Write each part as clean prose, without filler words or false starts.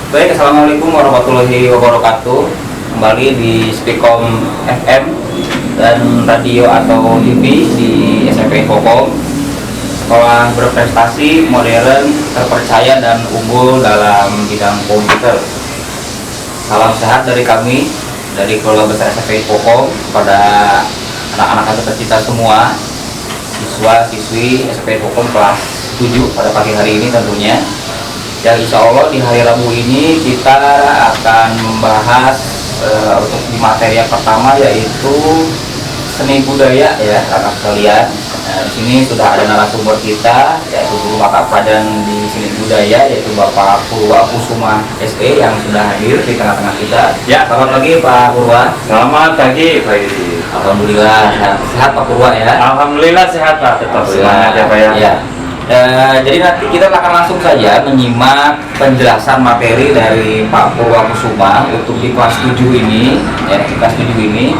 Baik, assalamualaikum warahmatullahi wabarakatuh. Kembali di Speakom FM dan radio atau TV di SMP Infocom. Sekolah berprestasi, modern, terpercaya dan unggul dalam bidang komputer. Salam sehat dari kami, dari keluarga besar SMP Infocom kepada anak-anak atau tercinta semua, siswa-siswi SMP Infocom kelas 7 pada pagi hari ini tentunya. Ya, insya Allah di hari Rabu ini kita akan membahas untuk di materi yang pertama, yaitu seni budaya ya anak sekalian. Di sini sudah ada narasumber kita, yaitu guru mata pelajaran di seni budaya, yaitu Bapak Purwa Kusuma SE yang sudah hadir di tengah-tengah kita. Ya, selamat pagi Pak Purwa. Selamat pagi Pak Yudi. Alhamdulillah sehat Pak Purwa ya. Alhamdulillah sehat Pak, tetap semangat ya Pak ya. Ya. Jadi nanti kita akan langsung saja menyimak penjelasan materi dari Pak Purwakusuma untuk di kelas 7 ini, ya, di kelas 7 ini,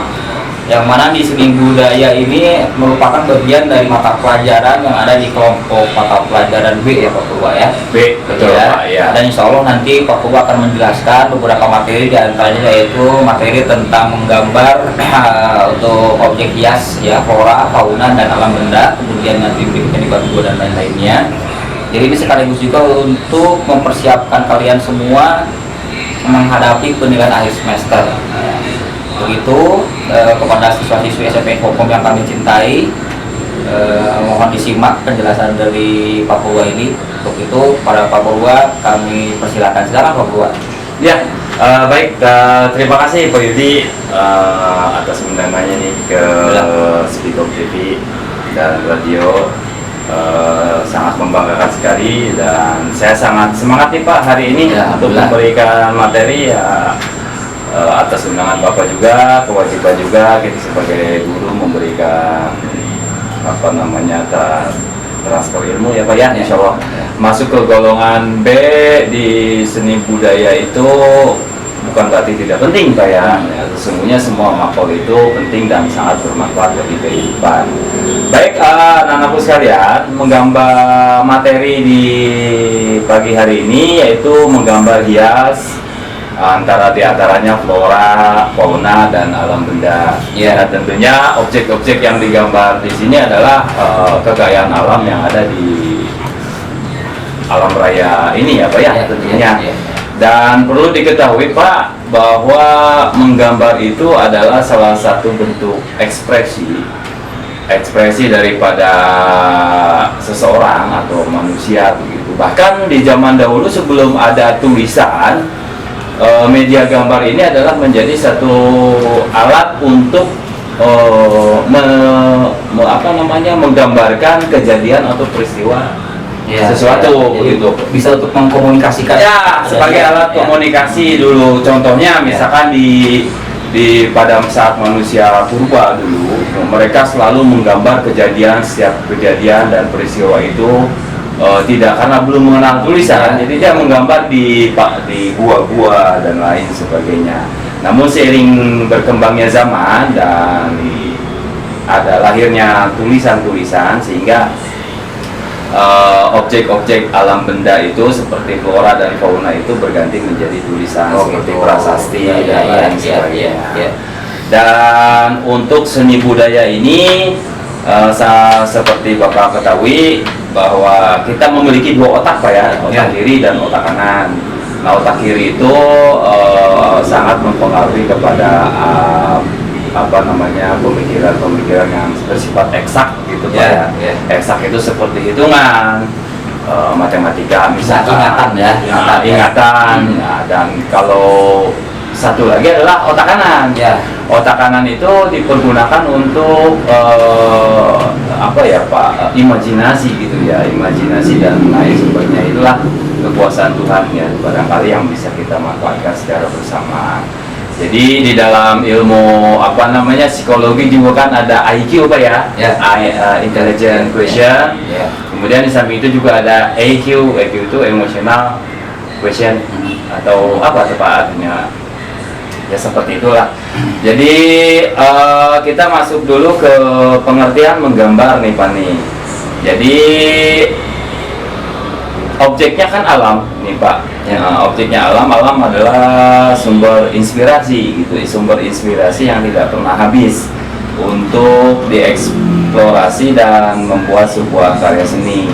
yang mana di seni budaya ini merupakan bagian dari mata pelajaran yang ada di kelompok mata pelajaran B ya Pak Purwa ya. B, betul ya. Pak ya. Dan insya Allah nanti Pak Purwa akan menjelaskan beberapa materi, diantaranya yaitu materi tentang menggambar untuk objek hias ya, flora, fauna dan alam benda, kemudian nanti berikutnya di bab 2 dan lain-lainnya. Jadi ini sekaligus juga untuk mempersiapkan kalian semua menghadapi penilaian akhir semester. Begitu kepada siswa-siswi SMP Infocom yang kami cintai, mohon disimak penjelasan dari Pak Purwa ini. Untuk itu pada Pak Purwa kami persilakan, silakan Pak Purwa. Ya, baik, terima kasih Pak Yudi atas undangannya nih ke Speakom TV dan radio. Sangat membanggakan sekali dan saya sangat semangat nih Pak hari ini ya, untuk memberikan materi ya. Atas undangan Bapak juga, kewajiban juga kita sebagai guru memberikan transfer ilmu ya Pak ya, insya Allah. Masuk ke golongan B di seni budaya itu bukan berarti tidak penting Pak ya. Sesungguhnya semua makhluk itu penting dan sangat bermanfaat bagi kehidupan. Baik, anak-anakku sekalian, menggambar materi di pagi hari ini yaitu menggambar hias, antara diantaranya flora, fauna, dan alam benda. Ya, dan tentunya objek-objek yang digambar di sini adalah kekayaan alam yang ada di alam raya ini ya Pak ya, tentunya. Dan perlu diketahui Pak bahwa menggambar itu adalah salah satu bentuk ekspresi daripada seseorang atau manusia begitu. Bahkan di zaman dahulu sebelum ada tulisan, media gambar ini adalah menjadi satu alat untuk menggambarkan kejadian atau peristiwa sesuatu begitu. Bisa untuk mengkomunikasikan ya, sebagai alat komunikasi dulu. Contohnya misalkan di pada saat manusia purba dulu, mereka selalu menggambar setiap kejadian dan peristiwa itu. Tidak, karena belum mengenal tulisan, jadi dia menggambar di gua-gua dan lain sebagainya. Namun seiring berkembangnya zaman dan ada lahirnya tulisan-tulisan, sehingga objek-objek alam benda itu seperti flora dan fauna itu berganti menjadi tulisan seperti prasasti dan lain sebagainya. Dan untuk seni budaya ini seperti Bapak ketahui bahwa kita memiliki dua otak Pak ya, otak kiri dan otak kanan. Nah, otak kiri itu sangat mempengaruhi kepada pemikiran yang bersifat eksak gitu Pak ya. Eksak itu seperti hitungan, matematika misalkan, ingatan. Nah, dan kalau satu lagi adalah otak kanan ya. Otak kanan itu dipergunakan untuk imajinasi gitu ya, imajinasi dan lain sebagainya. Itulah kekuasaan Tuhan ya, barangkali yang bisa kita manfaatkan secara bersama. Jadi di dalam ilmu psikologi juga kan ada IQ Pak ya, intelligent question. Kemudian di samping itu juga ada EQ itu emotional question atau apa tuh Pak artinya? Ya seperti itulah. Jadi kita masuk dulu ke pengertian menggambar nih Pak nih. Jadi objeknya kan alam nih Pak. Objeknya alam adalah sumber inspirasi gitu, sumber inspirasi yang tidak pernah habis untuk dieksplorasi dan membuat sebuah karya seni.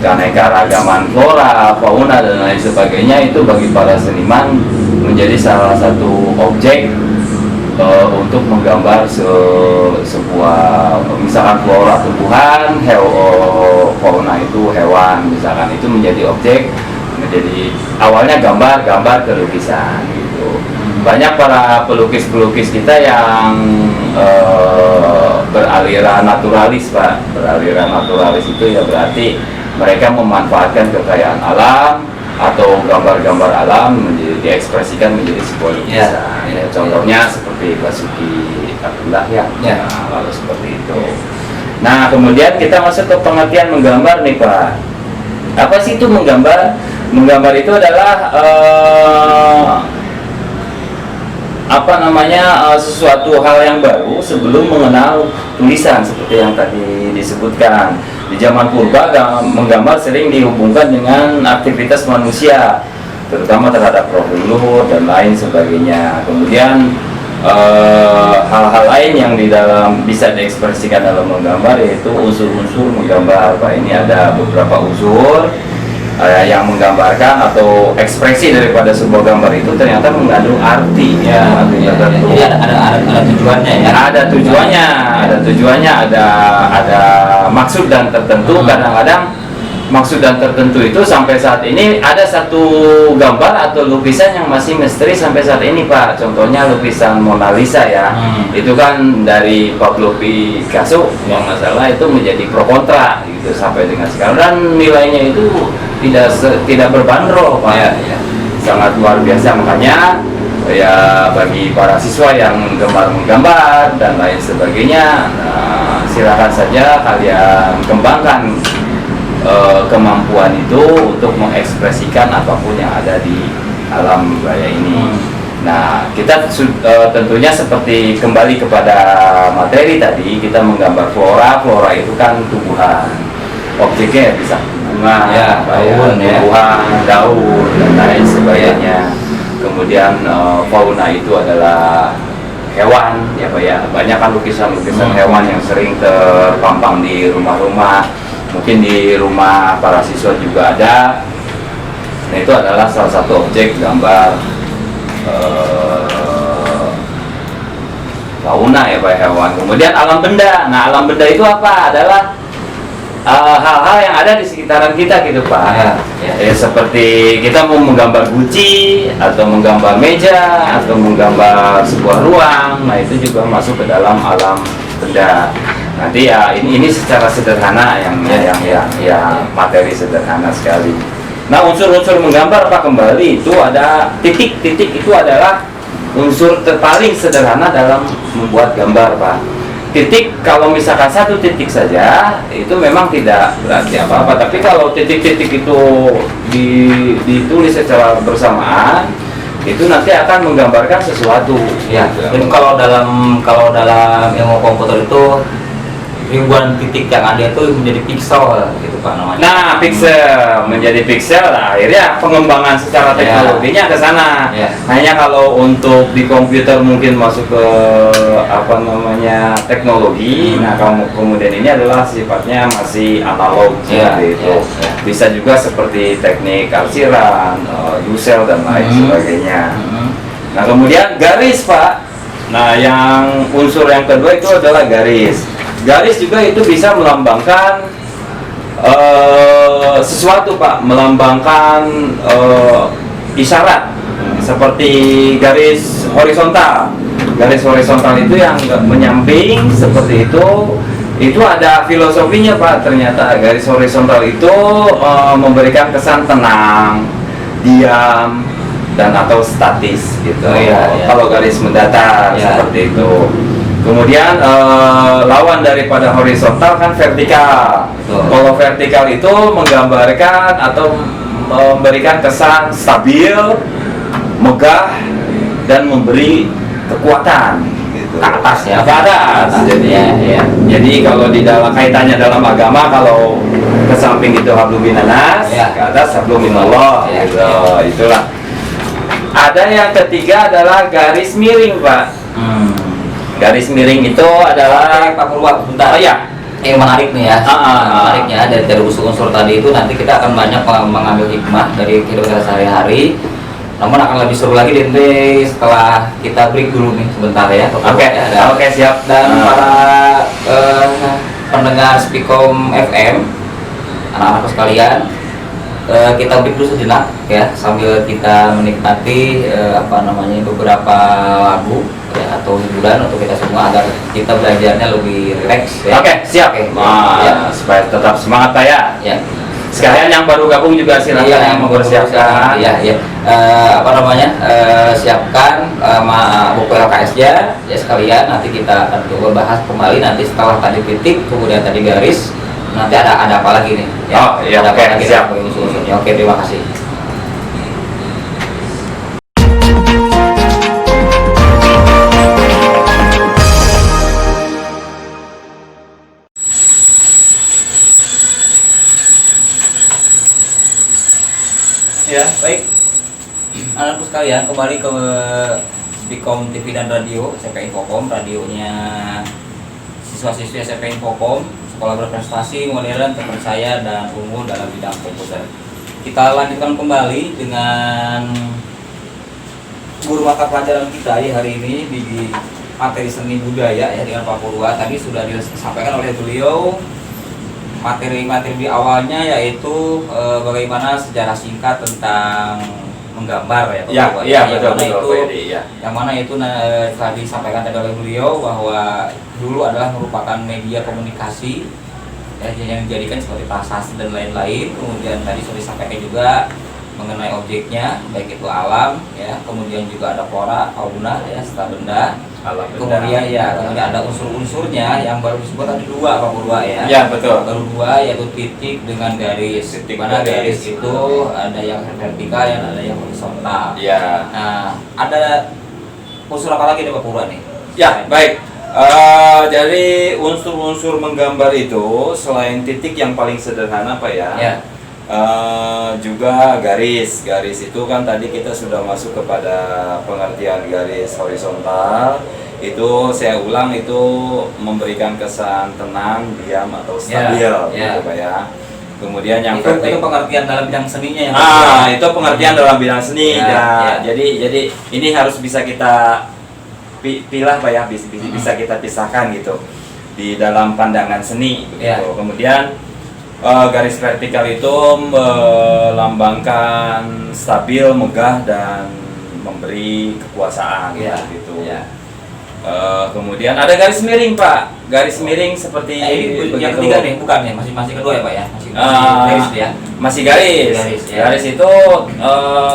Keanekaragaman flora, fauna dan lain sebagainya itu bagi para seniman menjadi salah satu objek untuk menggambar sebuah misalkan flora tumbuhan, fauna itu hewan misalkan, itu menjadi objek, menjadi awalnya gambar ke lukisan gitu. Banyak para pelukis-pelukis kita yang beraliran naturalis Pak. Beraliran naturalis itu ya berarti mereka memanfaatkan kekayaan alam atau gambar-gambar alam diekspresikan menjadi sebuah lukisan. Ya, contohnya seperti Basuki Abdullah ya. Nah, lalu seperti itu. Nah, kemudian kita masuk ke pengertian menggambar nih Pak. Apa sih itu menggambar? Menggambar itu adalah sesuatu hal yang baru sebelum mengenal tulisan seperti yang tadi disebutkan. Di zaman purba menggambar sering dihubungkan dengan aktivitas manusia, terutama terhadap roh leluhur dan lain sebagainya. Kemudian hal-hal lain yang di dalam bisa diekspresikan dalam menggambar yaitu unsur-unsur menggambar. Pak, ini ada beberapa unsur yang menggambarkan atau ekspresi daripada sebuah gambar itu ternyata mengandung arti ya, arti tertentu. Jadi ada tujuannya ya. Ada tujuannya, ada maksud dan tertentu. Kadang-kadang maksud dan tertentu itu sampai saat ini ada satu gambar atau lukisan yang masih misteri sampai saat ini Pak. Contohnya lukisan Mona Lisa ya. Itu kan dari Pablo Picasso yang masalah itu menjadi pro kontra gitu sampai dengan sekarang, dan nilainya itu tidak berbandrol Pak. Ya. Sangat luar biasa, makanya ya bagi para siswa yang gemar menggambar dan lain sebagainya, silakan saja kalian kembangkan kemampuan itu untuk mengekspresikan apapun yang ada di alam raya ini. Nah, kita tentunya seperti kembali kepada materi tadi, kita menggambar flora itu kan tumbuhan, objeknya bisa bunga, tumbuhan, daun dan lain sebagainya. Kemudian fauna itu adalah hewan ya Pak ya. Banyak kan lukisan-lukisan hewan yang sering terpampang di rumah-rumah, mungkin di rumah para siswa juga ada. Nah, itu adalah salah satu objek gambar fauna ya Pak, hewan. Kemudian alam benda. Nah, alam benda itu apa? Adalah hal-hal yang ada di sekitaran kita gitu Pak. Ya, seperti kita mau menggambar guci atau menggambar meja atau menggambar sebuah ruang. Nah, itu juga masuk ke dalam alam benda. Nanti ya ini secara sederhana yang materi sederhana sekali. Nah, unsur-unsur menggambar Pak, kembali itu ada titik itu adalah unsur paling sederhana dalam membuat gambar Pak. Titik, kalau misalkan satu titik saja itu memang tidak berarti apa-apa, tapi kalau titik-titik itu ditulis secara bersamaan itu nanti akan menggambarkan sesuatu Ya. Jadi kalau dalam ilmu komputer itu ribuan titik yang ada itu menjadi piksel gitu Pak namanya. Nah, piksel menjadi piksel, nah, akhirnya pengembangan secara teknologinya ke sana. Hanya kalau untuk di komputer mungkin masuk ke teknologi. Nah, kemudian ini adalah sifatnya masih analog seperti itu. Bisa juga seperti teknik arsiran, Dussel dan lain sebagainya. Nah, kemudian garis Pak. Nah, yang unsur yang kedua itu adalah garis. Garis juga itu bisa melambangkan sesuatu Pak, melambangkan isyarat seperti garis horizontal. Garis horizontal itu yang menyamping seperti itu ada filosofinya Pak. Ternyata garis horizontal itu memberikan kesan tenang, diam, dan atau statis gitu. Kalau garis mendatar seperti itu. Kemudian lawan daripada horizontal kan vertikal. Kalau vertikal itu menggambarkan atau memberikan kesan stabil, megah, dan memberi kekuatan gitu. Ke atas ya. Ke atas. Jadi kalau di dalam kaitannya dalam agama, kalau ke samping itu hablum minanas, Ya. ke atas hablum minallah. Ya. Gitu. Itulah. Ada yang ketiga adalah garis miring, Pak. Garis miring itu adalah Pak Purwa, bentar. Oh ya. Yang menarik nih ya, menariknya dari unsur-unsur tadi itu nanti kita akan banyak mengambil hikmah dari kehidupan kita sehari-hari. Namun akan lebih seru lagi nanti setelah kita break dulu nih sebentar ya. Oke, oke, siap. Dan para pendengar Spikom FM, anak-anakku sekalian, kita break dulu sejenak ya sambil kita menikmati beberapa lagu ya, atau hiburan untuk kita semua agar kita belajarnya lebih rileks ya. Oke, siap. Oke. Wah, Ya. supaya tetap semangat Pak ya. Ya. Sekalian yang baru gabung juga silakan yang mempersiapkan. Ya, ya. Siapkan buku LKS-nya ya sekalian. Nanti kita akan coba bahas kembali nanti setelah tadi titik, kemudian tadi garis. Nanti ada apa lagi nih? Ya. Oh, iya, Ada oke, apa lagi siap. unsur-unsurnya. Oke, terima kasih. Ya, baik. Anakku sekalian, kembali ke Spikom TV dan Radio, SMP Infokom, radionya siswa-siswi SMP Infokom, sekolah berprestasi, modern, terpercaya, dan unggul dalam bidang komputer. Kita lanjutkan kembali dengan guru mata pelajaran kita ya hari ini di materi seni budaya ya dengan Pak Purwa. Tadi sudah disampaikan oleh beliau materi-materi di awalnya yaitu bagaimana sejarah singkat tentang menggambar ya Pak Ya, Purwa. iya, Yang betul, mana betul, itu, Pak Edi, ya. yang mana itu telah disampaikan tadi oleh beliau bahwa dulu adalah merupakan media komunikasi ya, yang dijadikan seperti prasasti dan lain-lain. Kemudian tadi sudah disampaikan juga mengenai objeknya, baik itu alam ya, kemudian juga ada flora, fauna ya, serta benda. Alam benda. Kemudian ya, kemudian ada unsur-unsurnya yang baru disebut tadi dua Pak Purwa ya. Ya, betul. Baru dua yaitu titik dengan garis. Titik Mana garis. garis itu ada yang vertikal dan ada yang horizontal. Ya. Nah, ada unsur apa lagi nih Pak Purwa nih? Ya, baik. Jadi unsur-unsur menggambar itu selain titik yang paling sederhana Pak ya. Ya. Juga garis itu kan tadi kita sudah masuk kepada pengertian garis horizontal. Itu saya ulang, itu memberikan kesan tenang, diam atau stabil gitu Pak ya. Kemudian yang itu pengertian dalam bidang seninya yang itu pengertian dalam bidang seni Ya. Jadi ini harus bisa kita pilah Pak ya, bisa kita pisahkan gitu di dalam pandangan seni begitu. Ya. Kemudian garis vertikal itu melambangkan stabil, megah, dan memberi kekuasaan Ya. gitu. Ya. Kemudian ada garis miring Pak, garis miring seperti Yang begitu. ketiga nih, bukan ya? Masih kedua ya Pak ya? Masih garis ya? Masih garis. Garis, ya. Garis itu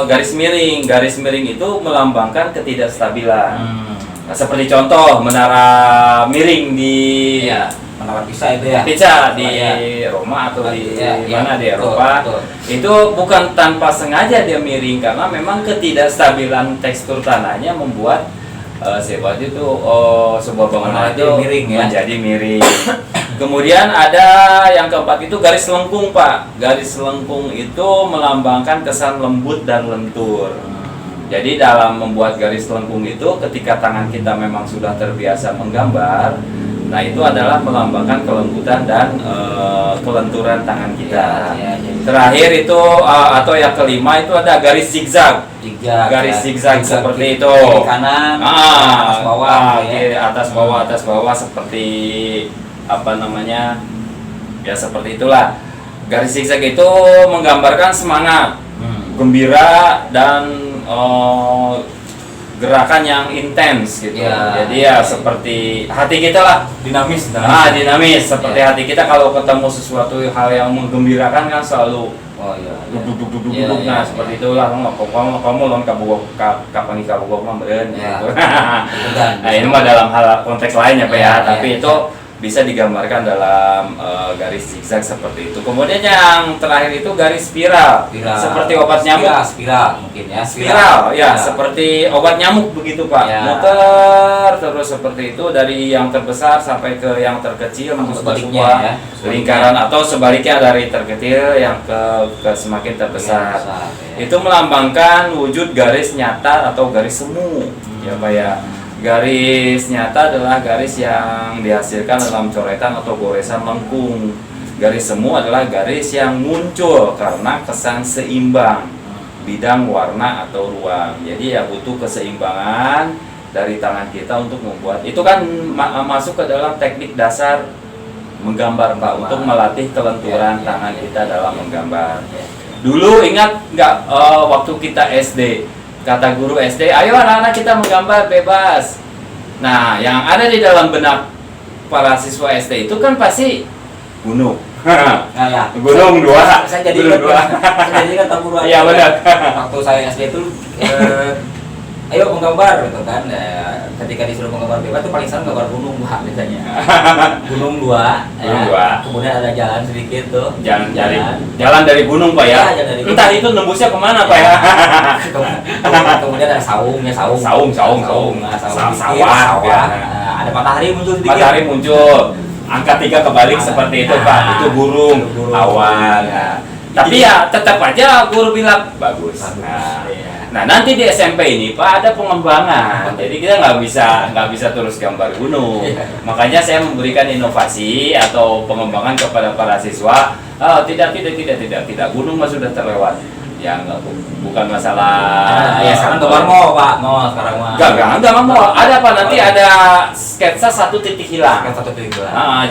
garis miring. Garis miring itu melambangkan ketidakstabilan. Nah, seperti contoh menara miring di Iya, menara Pisa itu ya. Pisa di Ya. Roma atau di Ya, mana di betul, Eropa. betul. Itu bukan tanpa sengaja dia miring karena memang ketidakstabilan tekstur tanahnya membuat sebuah sebuah bangunan Menara itu miring ya. menjadi miring. Kemudian ada yang keempat itu garis lengkung Pak. Garis lengkung itu melambangkan kesan lembut dan lentur. Jadi dalam membuat garis lengkung itu ketika tangan kita memang sudah terbiasa menggambar, nah itu adalah melambangkan kelembutan dan kelenturan tangan kita. Ya. Terakhir itu atau yang kelima itu ada garis zigzag. Garis zigzag seperti itu. Kiri kanan, atas bawah, kiri, atas bawah seperti apa namanya? Ya seperti itulah. Garis zigzag itu menggambarkan semangat, gembira, dan gerakan yang intens gitu. Ya. Jadi ya seperti hati kita lah, dinamis. dinamis seperti hati kita kalau ketemu sesuatu hal yang menggembirakan kan selalu Oh iya. duduk Iya, nah iya, seperti iya. itulah kamu lawan kapan kabugok mah beureun Ya. gitu. Betul, kan? Nah ini mah dalam hal konteks lain ya Pak ya, Iya, tapi iya, itu bisa digambarkan dalam garis zigzag seperti itu. Kemudian yang terakhir itu garis spiral, seperti obat nyamuk. Spiral mungkin ya. Spiral, ya, seperti obat nyamuk begitu Pak. Ya. Muter terus seperti itu dari yang terbesar sampai ke yang terkecil, Sebaliknya ya. lingkaran atau sebaliknya dari terkecil yang ke semakin terbesar. Itu melambangkan wujud garis nyata atau garis semu, ya Pak ya. Garis nyata adalah garis yang dihasilkan dalam coretan atau goresan lengkung. Garis semu adalah garis yang muncul karena kesan seimbang bidang warna atau ruang. Jadi ya butuh keseimbangan dari tangan kita untuk membuat. Itu kan masuk ke dalam teknik dasar menggambar Pak, untuk melatih kelenturan tangan kita dalam menggambar. Dulu ingat nggak waktu kita SD? Kata guru SD, ayo anak-anak kita menggambar bebas. Nah, yang ada di dalam benak para siswa SD itu kan pasti gunung. Ya. Gunung dua. Saya jadi gunung dua. Saya jadi kan Pak Guru. Iya benar. Waktu saya SD itu ayo menggambar gitu kan. Ketika disuruh menggambar bebas itu paling sering gambar gunung Pak biasanya. Gunung dua. Gunung dua. Kemudian ada jalan sedikit tuh. Jalan dari gunung Pak ya. Jalan dari gunung. Entah itu nembusnya kemana Pak ya. Kemudian ada saungnya, saung. Nah, Sawah. Nah, ada matahari muncul sedikit. Matahari muncul. Angka 3 kebalik seperti itu Pak. Itu burung awan. Tapi ya tetap aja guru bilang bagus. Nah nanti di SMP ini Pak ada pengembangan, jadi kita nggak bisa terus gambar gunung. Makanya saya memberikan inovasi atau pengembangan kepada para siswa. Tidak, gunung mah sudah terlewat. Ya bukan masalah. Ya sekarang gambar mau Pak, mau sekarang mah. Enggak mau. Ada Pak, nanti ada sketsa 1 titik hilang.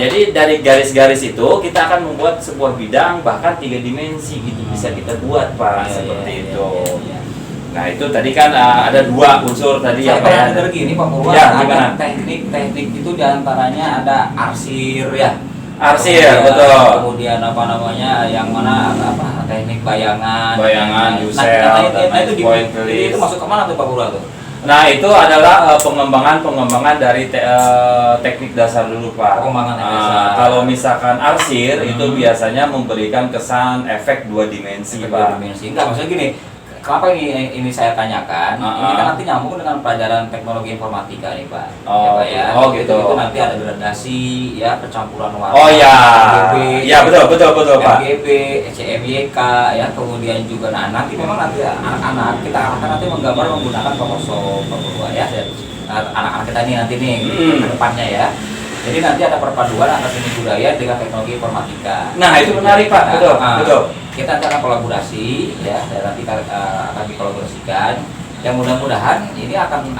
Jadi dari garis-garis itu kita akan membuat sebuah bidang bahkan 3 dimensi gitu bisa kita buat Pak, seperti itu. Nah itu tadi kan ada 2 unsur tadi ya Pak ya. Dari gini Pak Purwa, ada teknik itu diantaranya ada arsir ya. Arsir betul. Kemudian apa namanya yang mana apa teknik bayangan, Yusel, itu masuk kemana tuh Pak Purwa tuh? Nah itu adalah pengembangan dari teknik dasar dulu Pak. Kalau misalkan arsir itu biasanya memberikan kesan efek 2 dimensi Pak. Enggak, maksudnya gini. Kenapa ini saya tanyakan? Ini kan nanti nyambung dengan pelajaran teknologi informatika nih Pak. Ya. Gitu. Itu nanti ada gradasi, ya percampuran warna. RGB, ya betul Pak. RGB, CMYK, ya kemudian juga nanti memang nanti anak-anak kita akan nanti menggambar menggunakan Photoshop, ya. Anak-anak kita nanti ke depannya ya. Jadi nanti ada perpaduan antara seni budaya dengan teknologi informatika. Nah itu menarik Pak, betul. Kita nanti akan kolaborasi ya, dan nanti akan dikolaborasikan. Yang mudah-mudahan ini akan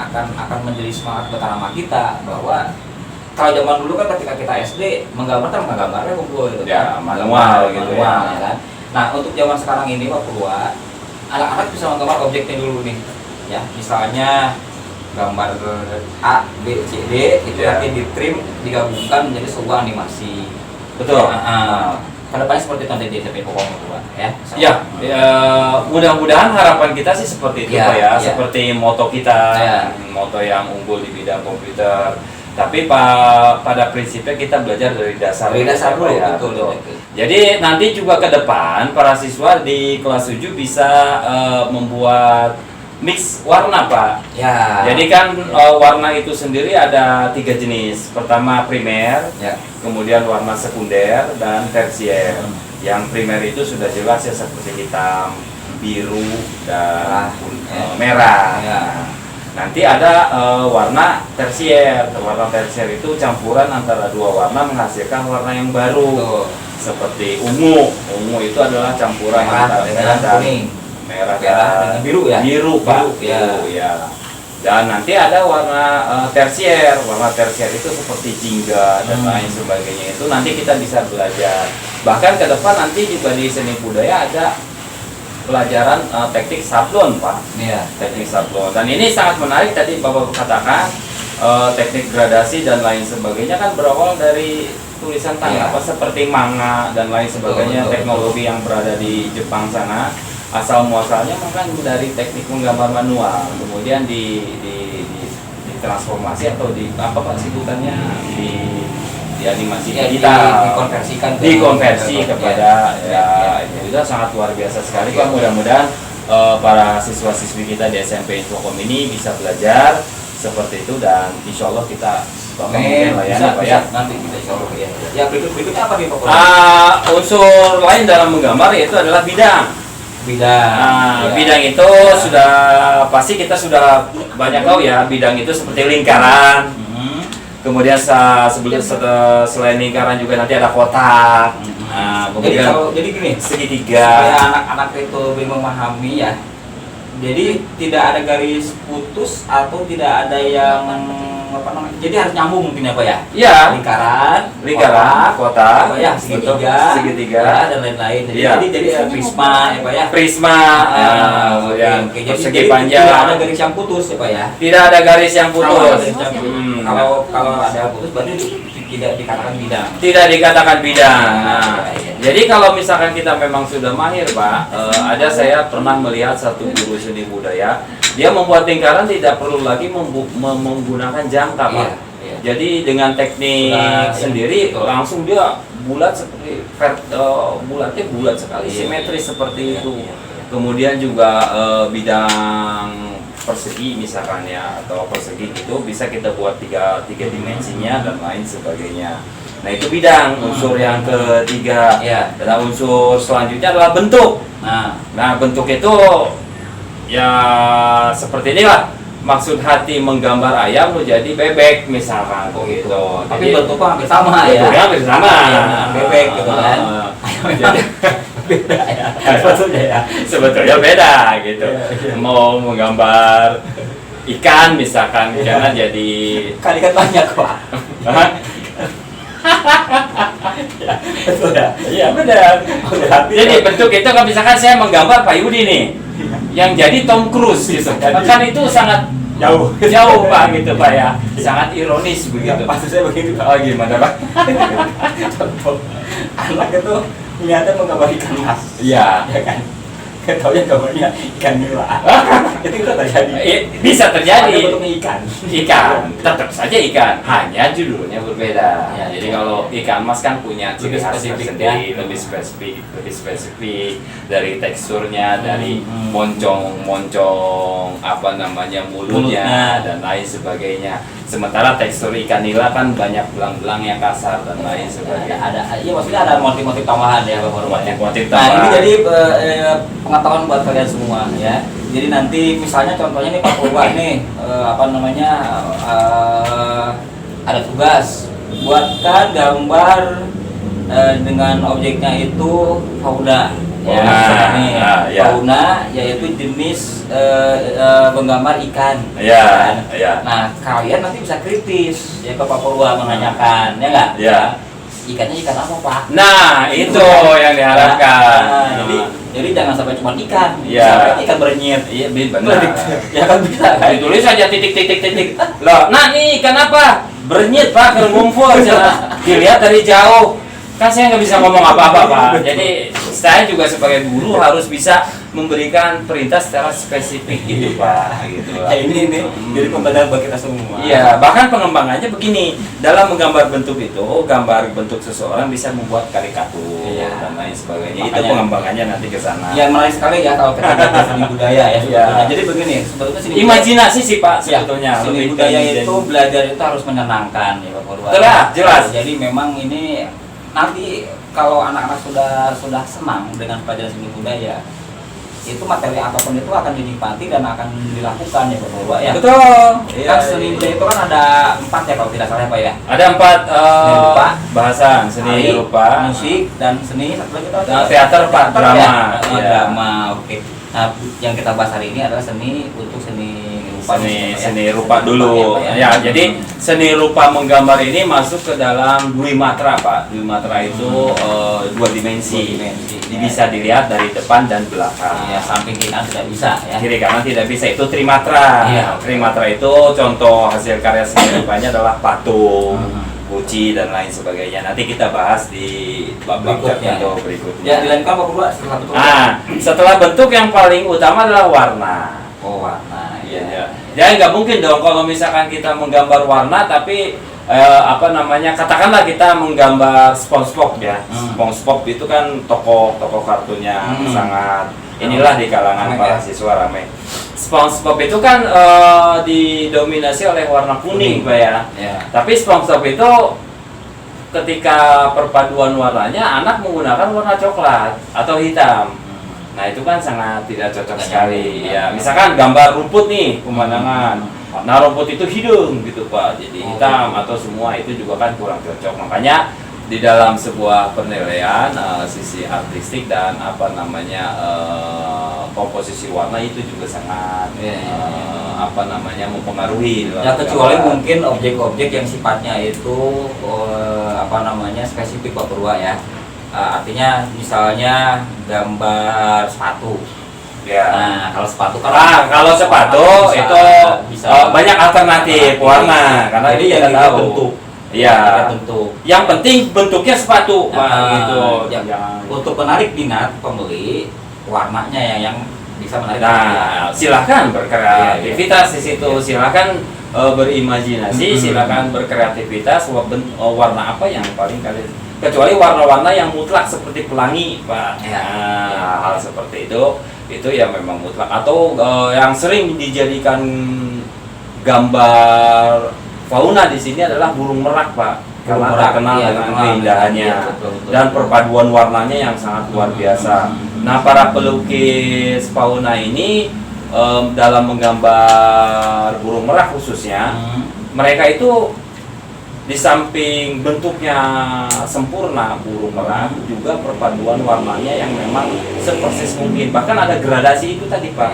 menjadi semangat bersama kita bahwa kalau zaman dulu kan ketika kita SD menggambarnya kumpul gitu. Ya, manual gitu ya. Kan. Nah untuk zaman sekarang ini Pak Purwa, anak-anak bisa menggambar objeknya dulu nih, ya misalnya gambar A, B, C, D itu nanti ditrim digabungkan menjadi sebuah animasi. Betul. Kedepannya seperti itu nanti di SMP Pokok ya. Mudah-mudahan harapan kita sih seperti itu Pak ya. Seperti moto kita, moto yang unggul di bidang komputer. Tapi pada prinsipnya kita belajar dari dasar dulu ya. Betul. Jadi nanti juga ke depan para siswa di kelas 7 bisa membuat mix warna Pak. Ya. Jadi kan warna itu sendiri ada 3 jenis. Pertama primer, kemudian warna sekunder dan tersier. Yang primer itu sudah jelas ya seperti hitam, biru dan merah. Nanti ada warna tersier. Warna tersier itu campuran antara 2 warna menghasilkan warna yang baru. Seperti ungu. Ungu itu adalah campuran antara merah dan merah dan biru ya. Biru Pak. Biru ya. Dan nanti ada warna tersier. Warna tersier itu seperti jingga dan lain sebagainya. Itu nanti kita bisa belajar. Bahkan ke depan nanti juga di seni budaya ada pelajaran teknik sablon Pak. Iya. Teknik sablon. Dan ini sangat menarik tadi Bapak katakan teknik gradasi dan lain sebagainya kan berawal dari tulisan tangan apa seperti manga dan lain sebagainya. Teknologi yang berada di Jepang sana. Asal muasalnya kan dari teknik menggambar manual, kemudian ditransformasi atau di apa Pak sebutannya animasi Ya, digital, dikonversi kepada ya. itu sangat luar biasa sekali. Pak, mudah-mudahan para siswa-siswi kita di SMP Infokom ini bisa belajar seperti itu, dan insya Allah kita bakal melayani Pak ya. Nanti kita insya Allah ya. Ya, berikutnya apa nih Pak? Unsur lain dalam menggambar yaitu adalah bidang. Ya. Bidang itu sudah pasti kita sudah banyak tahu ya, bidang itu seperti lingkaran. Kemudian selain lingkaran juga nanti ada kotak. Kemudian jadi gini, segitiga. supaya anak-anak itu lebih memahami ya. Jadi tidak ada garis putus atau tidak ada yang apa namanya? Jadi harus nyambung mungkin ya Pak ya. Iya. Lingkaran, kotak, ya, segitiga, ya, dan lain-lain. Ya. Jadi prisma ya Pak ya. Prisma, Oke. Jadi persegi tidak panjang. ada garis yang putus ya Pak ya. Tidak ada garis yang putus. Kalau ada putus berarti tidak dikatakan bidang. Tidak dikatakan bidang. Ya. Jadi kalau misalkan kita memang sudah mahir Pak, saya pernah melihat satu guru seni budaya, dia membuat lingkaran tidak perlu lagi menggunakan jangka Pak. Iya. Jadi dengan teknik sendiri betul. langsung dia bulat seperti bulatnya bulat sekali, simetris seperti itu. Kemudian juga bidang persegi misalkan ya, atau persegi itu bisa kita buat tiga dimensinya dan lain sebagainya. Nah itu bidang. Unsur yang ketiga dan unsur selanjutnya adalah bentuk. Nah bentuk itu ya seperti inilah. Maksud hati menggambar ayam lu jadi bebek misalkan gitu. Tapi bentuknya hampir sama ya. Bentuknya hampir sama. Bebek gitu kan. Jadi Beda ya. sebetulnya beda gitu. Mau menggambar ikan misalkan, jangan jadi Ikan banyak Pak. Betul ya. Iya benar. Jadi bentuk itu kan misalkan saya menggambar Pak Yudi nih, yang jadi Tom Cruise gitu. Kan itu sangat jauh Pak gitu Pak ya. Sangat ironis begitu. Maksud saya begitu Pak. Oh gimana Pak? Contoh anak itu niatnya menggambar ikan mas. Iya. Ya kan. Ketaunya gambarnya ikan nila. Itu bisa terjadi. Bisa terjadi. Ada bentuknya ikan. Ikan, tetap saja ikan, hanya judulnya berbeda. Ya, Jadi ya. kalau ikan mas kan punya ciri Lebih khas spesifik, tersendiri, ya. lebih spesifik dari teksturnya, dari moncong apa namanya mulutnya dan lain sebagainya. Sementara tekstur ikan nila kan banyak belang-belang yang kasar dan lain sebagainya. Iya maksudnya ada motif-motif tambahan ya Bapak Rumah. Motif-motif Nah ini tambahan. jadi pengetahuan buat kalian semua ya. Jadi nanti misalnya contohnya nih Pak Purwa nih ada tugas buatkan gambar dengan objeknya itu fauna. Fauna yaitu jenis menggambar ikan. Nah kalian nanti bisa kritis ya ke Pak Purwa menanyakan ya nggak? Ikannya ikan apa Pak? Nah itu yang diharapkan. Jadi jangan sampai cuma ikan. Iya. Ikan bernyet. Iya benar. Ya kan bisa. Ditulis saja titik. Loh, nah ini ikan apa? Bernyit Pak, kerumumpul. Dilihat dari jauh. Kan saya nggak bisa ngomong apa-apa Pak. Jadi saya juga sebagai guru harus bisa memberikan perintah secara spesifik gitu Pak. Gitu. Ya ini jadi pembelajaran buat kita semua. Iya, bahkan pengembangannya begini. Dalam menggambar bentuk itu, gambar bentuk seseorang bisa membuat karikatur dan lain sebagainya. Itu pengembangannya nanti ke sana. Ya menarik sekali ya kalau kita belajar seni budaya ya. Sebetulnya. Jadi begini, sebetulnya seni imajinasi sih Pak sebetulnya. Seni Lebih budaya tinggi itu belajar itu harus menyenangkan ya Pak Purwa. Jelas. Jadi memang ini nanti kalau anak-anak sudah senang dengan pelajaran seni budaya, itu materi apapun itu akan dinikmati dan akan dilakukan ya Pak Purwa ya. Betul. Kan seni budaya itu kan ada 4 ya kalau tidak salah Pak ya. Ada 4 Seni rupa, bahasan, seni rupa, musik dan seni satu lagi teater Pak, drama. Ya? Drama, oke. Nah, yang kita bahas hari ini adalah seni untuk seni rupa. Seni rupa dulu. Ya, jadi seni rupa menggambar ini masuk ke dalam Dwimatra Pak. Dwimatra itu 2 dimensi. Bisa dilihat dari depan dan belakang. Ya, samping kiri kanan tidak bisa ya. Kiri kanan tidak bisa, itu trimatra. Trimatra itu contoh hasil karya seni rupanya adalah patung, guci dan lain sebagainya. Nanti kita bahas di bab berikutnya. Ya, dilanjutkan Pak Purwa setelah bentuk. Setelah bentuk yang paling utama adalah warna. Oh, warna. Iya. Jadi nggak mungkin dong kalau misalkan kita menggambar warna tapi apa namanya, katakanlah kita menggambar SpongeBob ya. SpongeBob itu kan tokoh kartunya sangat inilah di kalangan para siswa ramai. SpongeBob itu kan didominasi oleh warna kuning Pak ya. Tapi SpongeBob itu ketika perpaduan warnanya anak menggunakan warna coklat atau hitam. Nah itu kan sangat tidak cocok sekali ya. Misalkan gambar rumput nih pemandangan, nah rumput itu hidung gitu Pak, jadi hitam atau semua itu juga kan kurang cocok. Makanya di dalam sebuah penilaian sisi artistik dan apa namanya komposisi warna itu juga sangat apa namanya mempengaruhi. Ya kecuali mungkin objek-objek yang sifatnya itu apa namanya spesifik Pak Purwa ya. Artinya misalnya gambar sepatu. Ya. Nah, kalau sepatu kan kalau sepatu itu bisa banyak alternatif warna karena jadi kita tahu bentuk. Iya. Bentuk. Yang penting bentuknya sepatu, Pak, gitu. Untuk menarik minat pembeli, warnanya yang bisa menarik. Nah, silahkan berkreativitas di situ. Silahkan berimajinasi, silahkan berkreativitas. Warna apa yang paling kalian? Kecuali warna-warna yang mutlak seperti pelangi, Pak. Nah, hal seperti itu ya memang mutlak. Atau yang sering dijadikan gambar fauna di sini adalah burung merak Pak, karena terkenal dengan keindahannya dan perpaduan warnanya yang sangat luar biasa. Nah para pelukis fauna ini dalam menggambar burung merak khususnya, mereka itu di samping bentuknya sempurna burung merak, juga perpaduan warnanya yang memang sepersis mungkin, bahkan ada gradasi itu tadi Pak.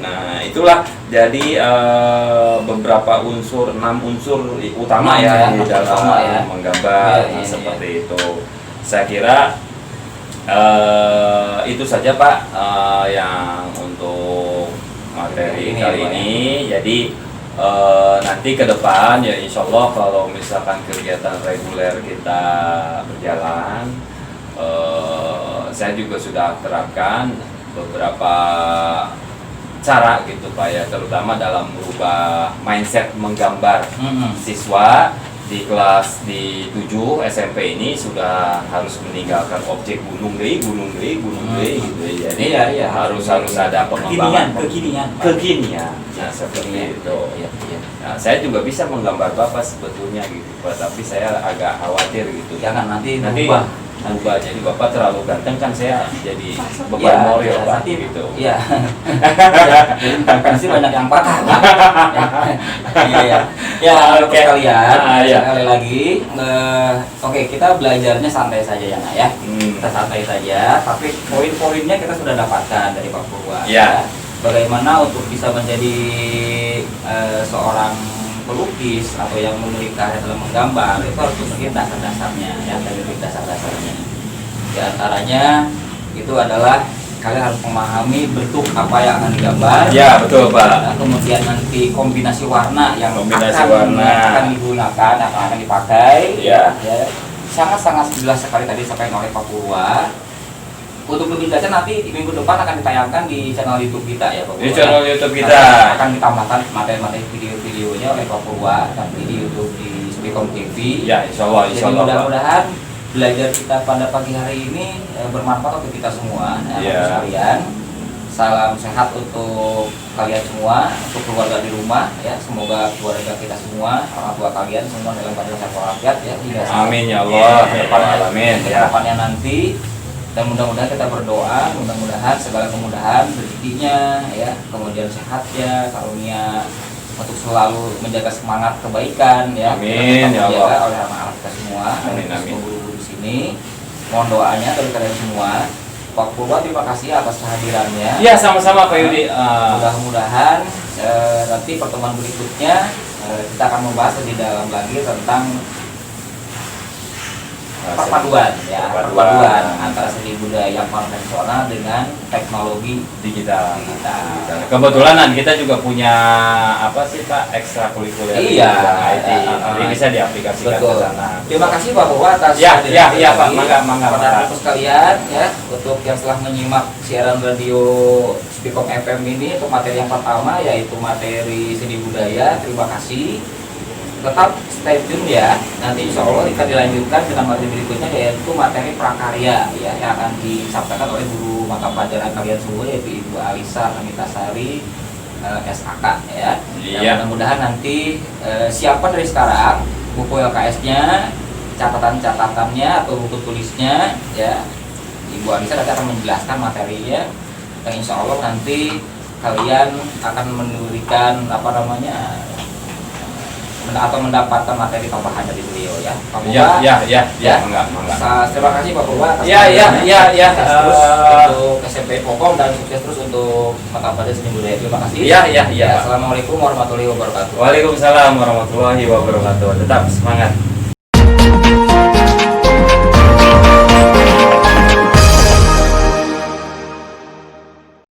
Nah itulah jadi beberapa unsur, 6 unsur utama ya di dalam menggambar seperti itu. Saya kira itu saja Pak yang untuk materi kali ini. Jadi nanti ke depan ya insya Allah kalau misalkan kegiatan reguler kita berjalan, saya juga sudah terapkan beberapa cara gitu Pak ya, terutama dalam merubah mindset menggambar siswa di kelas di 7 SMP ini sudah harus meninggalkan objek gunung gitu ya. Jadi harus ada pengembangan kekinian. Nah seperti itu. Nah, saya juga bisa menggambar Bapak sebetulnya gitu Pak, tapi saya agak khawatir gitu. Jangan nanti berubah, jadi Bapak terlalu ganteng kan saya jadi beban moral Pak gitu. Iya. Pasti banyak yang patah. Ya, oke sekalian. Sekali lagi, oke kita belajarnya santai saja ya Nak ya. Kita santai saja, tapi poin-poinnya kita sudah dapatkan dari Pak Purwa. Ya. Bagaimana untuk bisa menjadi seorang pelukis atau yang memiliki karya dalam menggambar itu harus memiliki dasar-dasarnya ya, memiliki dasar-dasarnya. Di antaranya itu adalah kalian harus memahami bentuk apa yang akan digambar. Ya betul Pak. Nah, kemudian nanti kombinasi warna yang akan digunakan, akan dipakai. Ya. Sangat-sangat jelas sekali tadi disampaikan oleh Pak Purwa. Untuk lebih jelasnya nanti di minggu depan akan ditayangkan di channel YouTube kita ya Pak Purwa. Di channel YouTube kita akan ditambahkan materi-materi video-videonya oleh Pak Purwa nanti di YouTube di Spikom TV. Ya, insya Allah. Jadi mudah-mudahan belajar kita pada pagi hari ini bermanfaat untuk kita semua ya, sekalian. Salam sehat untuk kalian semua, untuk keluarga di rumah ya. Semoga keluarga kita semua, orang tua kalian semua dalam keadaan sehat walafiat ya. Amin ya Allah. Alamin. Harapannya nanti. Dan mudah-mudahan kita berdoa, mudah-mudahan segala kemudahan rezekinya ya, kemudian sehatnya, karunia untuk selalu menjaga semangat kebaikan ya. Amin ya Allah. Oleh anak-anak kita semua. Amin. Guru-guru di sini. Mohon doanya dari kalian semua. Pak Purwa terima kasih atas kehadirannya. Iya sama-sama Pak Yudi. Mudah-mudahan nanti pertemuan berikutnya kita akan membahas lebih dalam lagi tentang perpaduan antara seni budaya konvensional dengan teknologi digital. Kebetulan kita juga punya apa sih Pak, ekstrakurikuler IT. Jadi bisa diaplikasikan ke sana. Terima kasih Pak Purwa atas Pak. Mangga sekalian ya, untuk yang setelah menyimak siaran radio Spikom FM ini untuk materi yang pertama yaitu materi seni budaya. Terima kasih. tetap stay tune ya. Nanti insya Allah kita dilanjutkan dengan materi berikutnya, yaitu materi prakarya ya, yang akan disampaikan oleh guru mata pelajaran kalian semua, yaitu Ibu Alisa Amitasari SAK ya. Iya. Mudah-mudahan nanti siapkan dari sekarang buku LKS-nya, catatan-catatannya atau buku tulisnya ya. Ibu Alisa nanti akan menjelaskan materinya, dan insya Allah nanti kalian akan memberikan atau mendapatkan materi tambahan dari beliau ya. Pak Purba, Ya, enggak. terima kasih Pak Purba atas Ya. sukses terus untuk SMP Pokom dan sukses terus untuk mata pelajaran seni budaya. Terima kasih. Iya, Pak. Assalamualaikum warahmatullahi wabarakatuh. Waalaikumsalam warahmatullahi wabarakatuh. Tetap semangat.